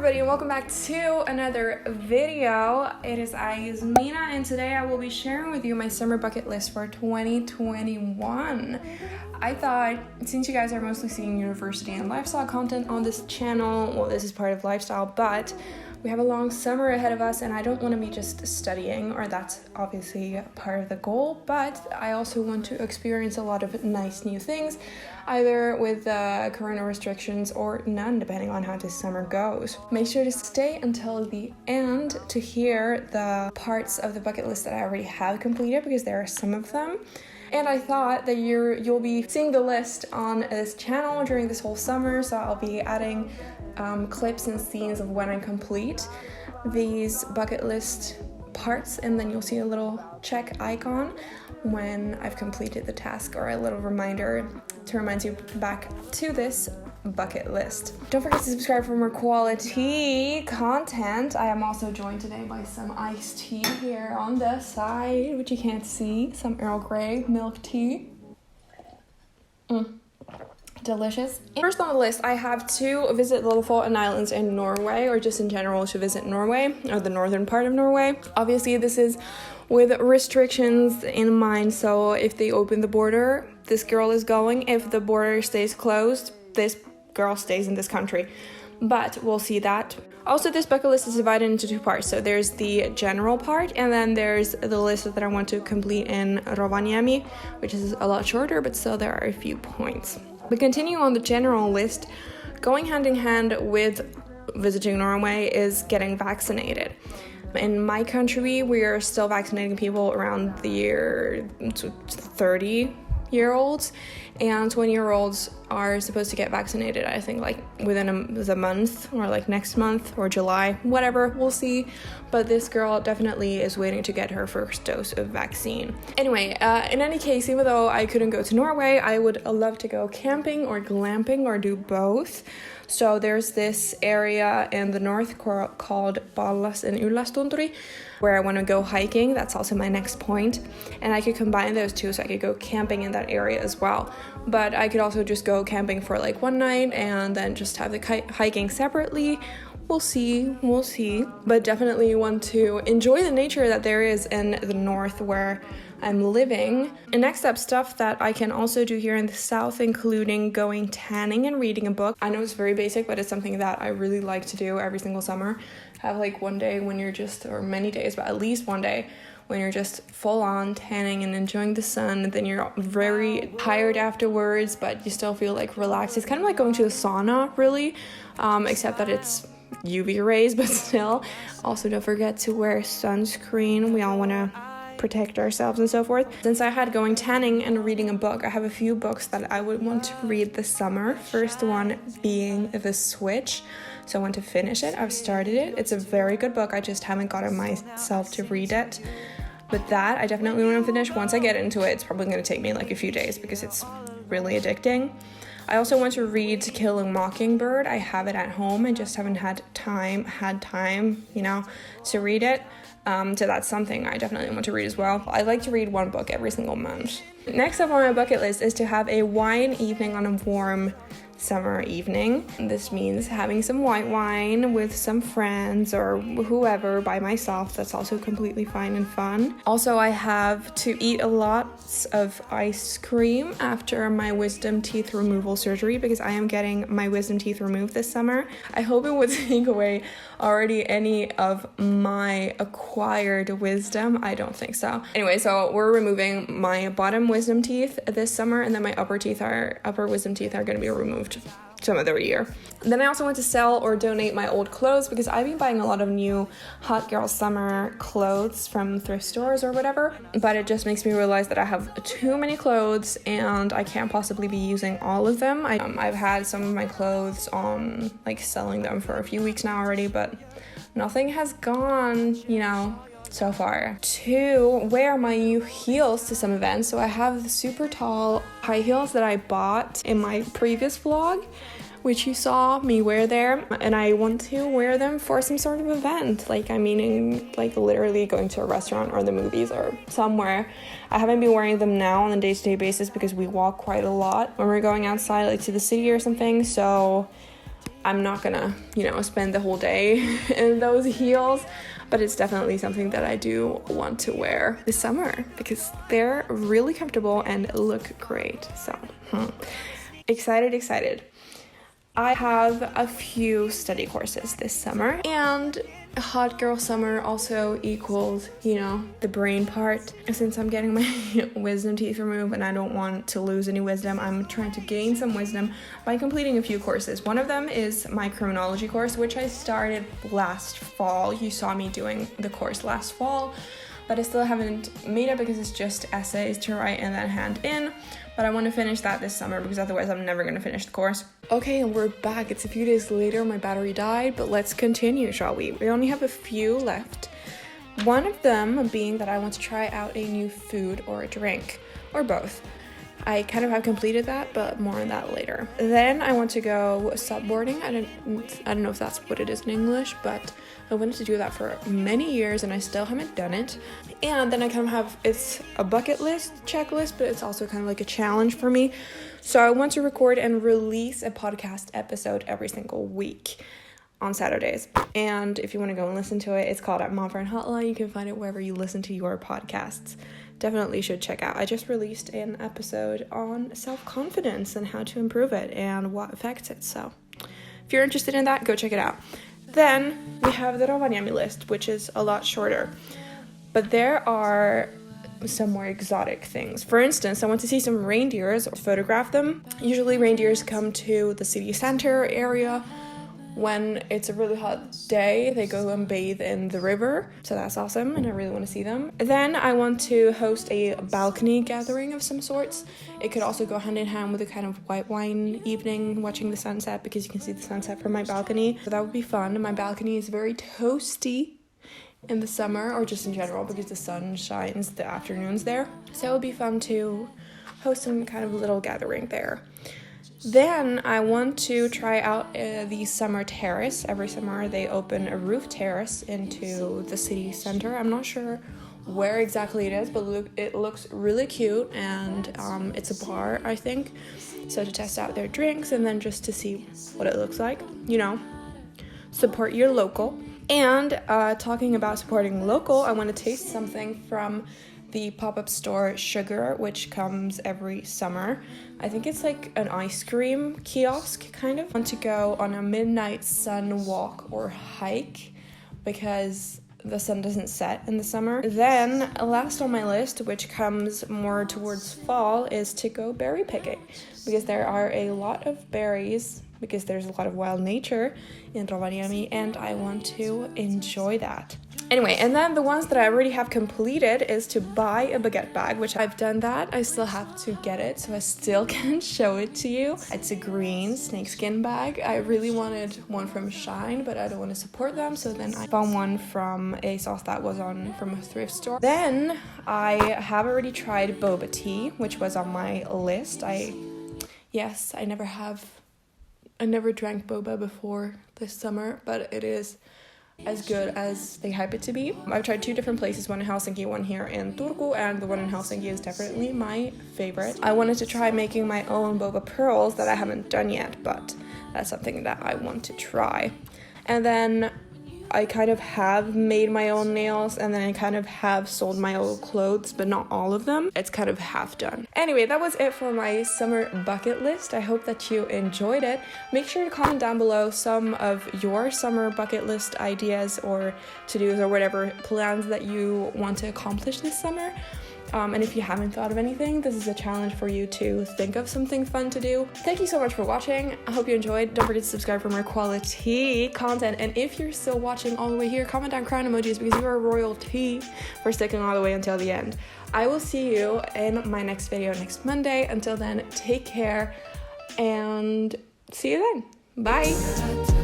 everybody and welcome back to another video. It is Mina and today I will be sharing with you my summer bucket list for 2021. I thought, since you guys are mostly seeing university and lifestyle content on this channel, well, this is part of lifestyle, but we have a long summer ahead of us and I don't want to be just studying, or that's obviously part of the goal, but I also want to experience a lot of nice new things, either with corona restrictions or none, depending on how this summer goes. Make sure to stay until the end to hear the parts of the bucket list that I already have completed, because there are some of them. And I thought that you'll be seeing the list on this channel during this whole summer, so I'll be adding clips and scenes of when I complete these bucket list parts, and then you'll see a little check icon when I've completed the task, or a little reminder to remind you back to this bucket list. Don't forget to subscribe for more quality content. I am also joined today by some iced tea here on the side, which you can't see. Some Earl Grey milk tea. Delicious. First on the list, I have to visit the Lofoten Islands in Norway, or just in general to visit Norway, or the northern part of Norway. Obviously, this is with restrictions in mind, so if they open the border, this girl is going. If the border stays closed, this girl stays in this country. But we'll see that. Also, this bucket list is divided into two parts. So there's the general part, and then there's the list that I want to complete in Rovaniemi, which is a lot shorter, but still there are a few points. But continuing on the general list, going hand in hand with visiting Norway is getting vaccinated. In my country, we are still vaccinating people around the year 30-year-olds, and 20-year-olds are supposed to get vaccinated, I think, like within a month, or like next month or July, whatever, we'll see. But this girl definitely is waiting to get her first dose of vaccine. Anyway, in any case, even though I couldn't go to Norway, I would love to go camping or glamping or do both. So there's this area in the north called Pallas and Yllästunturi, where I want to go hiking. That's also my next point. And I could combine those two, so I could go camping in that area as well. But I could also just go camping for like one night and then just have the hiking separately. We'll see. But definitely want to enjoy the nature that there is in the north where I'm living. And next up, stuff that I can also do here in the south, including going tanning and reading a book. I know it's very basic, but it's something that I really like to do every single summer. Have like one day when you're just, or many days, but at least one day when you're just full on tanning and enjoying the sun, and then you're very tired afterwards, but you still feel like relaxed. It's kind of like going to a sauna, really, except that it's UV rays, but still. Also, don't forget to wear sunscreen. We all want to protect ourselves and so forth. Since I had going tanning and reading a book, I have a few books that I would want to read this summer. First one being The Switch. So I want to finish it. I've started it. It's a very good book. I just haven't gotten myself to read it. But that I definitely want to finish. Once I get into it, it's probably going to take me like a few days because it's really addicting. I also want to read To Kill a Mockingbird. I have it at home. I just haven't had time, to read it. So that's something I definitely want to read as well. I like to read one book every single month. Next up on my bucket list is to have a wine evening on a warm summer evening. This means having some white wine with some friends or whoever, by myself. That's also completely fine and fun. Also, I have to eat a lot of ice cream after my wisdom teeth removal surgery, because I am getting my wisdom teeth removed this summer. I hope it would take away already any of my acquired wisdom. I don't think so. Anyway, so we're removing my bottom wisdom teeth this summer, and then my upper wisdom teeth are going to be removed some other year. Then I also want to sell or donate my old clothes, because I've been buying a lot of new hot girl summer clothes from thrift stores or whatever, but it just makes me realize that I have too many clothes and I can't possibly be using all of them. I've had some of my clothes on, like, selling them for a few weeks now already, but nothing has gone, so far. To wear my new heels to some events. So I have the super tall high heels that I bought in my previous vlog, which you saw me wear there, and I want to wear them for some sort of event, like literally going to a restaurant or the movies or somewhere. I haven't been wearing them now on a day-to-day basis because we walk quite a lot when we're going outside, like to the city or something, so I'm not gonna, spend the whole day in those heels, but it's definitely something that I do want to wear this summer because they're really comfortable and look great. So, excited. I have a few study courses this summer, and a hot girl summer also equals, the brain part. Since I'm getting my wisdom teeth removed and I don't want to lose any wisdom, I'm trying to gain some wisdom by completing a few courses. One of them is my criminology course, which I started last fall. You saw me doing the course last fall, but I still haven't made it because it's just essays to write and then hand in. But I want to finish that this summer because otherwise I'm never going to finish the course. Okay, and we're back. It's a few days later. My battery died, but let's continue, shall we? We only have a few left. One of them being that I want to try out a new food or a drink, or both. I kind of have completed that, but more on that later. Then I want to go subboarding. I don't know if that's what it is in English, but I wanted to do that for many years and I still haven't done it. And then I kind of have, it's a bucket list checklist, but it's also kind of like a challenge for me. So I want to record and release a podcast episode every single week on Saturdays. And if you want to go and listen to it, it's called At Mom Friend Hotline. You can find it wherever you listen to your podcasts. Definitely should check out. I just released an episode on self-confidence and how to improve it and what affects it. So if you're interested in that, go check it out. Then we have the Rovaniemi list, which is a lot shorter. But there are some more exotic things. For instance, I want to see some reindeers, photograph them. Usually reindeers come to the city center area. When it's a really hot day, they go and bathe in the river. So that's awesome, and I really want to see them. Then I want to host a balcony gathering of some sorts. It could also go hand in hand with a kind of white wine evening, watching the sunset, because you can see the sunset from my balcony. So that would be fun. My balcony is very toasty in the summer, or just in general, because the sun shines the afternoons there. So it would be fun to host some kind of little gathering there. Then I want to try out the summer terrace. Every summer they open a roof terrace into the city center. I'm not sure where exactly it is, but it looks really cute, and it's a bar, I think. So to test out their drinks and then just to see what it looks like, support your local. And talking about supporting local, I want to taste something from the pop-up store Sugar, which comes every summer. I think it's like an ice cream kiosk, kind of. I want to go on a midnight sun walk or hike because the sun doesn't set in the summer. Then, last on my list, which comes more towards fall, is to go berry picking because there are a lot of berries, because there's a lot of wild nature in Rovaniemi, and I want to enjoy that. Anyway, and then the ones that I already have completed is to buy a baguette bag, which I've done that. I still have to get it, so I still can show it to you. It's a green snakeskin bag. I really wanted one from Shine, but I don't want to support them, so then I found one from ASOS that was from a thrift store. Then I have already tried boba tea, which was on my list. I never drank boba before this summer, but it is as good as they hype it to be. I've tried 2 different places, one in Helsinki, one here in Turku, and the one in Helsinki is definitely my favorite. I wanted to try making my own boba pearls that I haven't done yet, but that's something that I want to try. And then I kind of have made my own nails, and then I kind of have sold my old clothes, but not all of them. It's kind of half done. Anyway, that was it for my summer bucket list. I hope that you enjoyed it. Make sure to comment down below some of your summer bucket list ideas or to-dos or whatever plans that you want to accomplish this summer. And if you haven't thought of anything, this is a challenge for you to think of something fun to do. Thank you so much for watching. I hope you enjoyed. Don't forget to subscribe for more quality content. And if you're still watching all the way here, comment down crying emojis because you are royalty for sticking all the way until the end. I will see you in my next video next Monday. Until then, take care and see you then. Bye.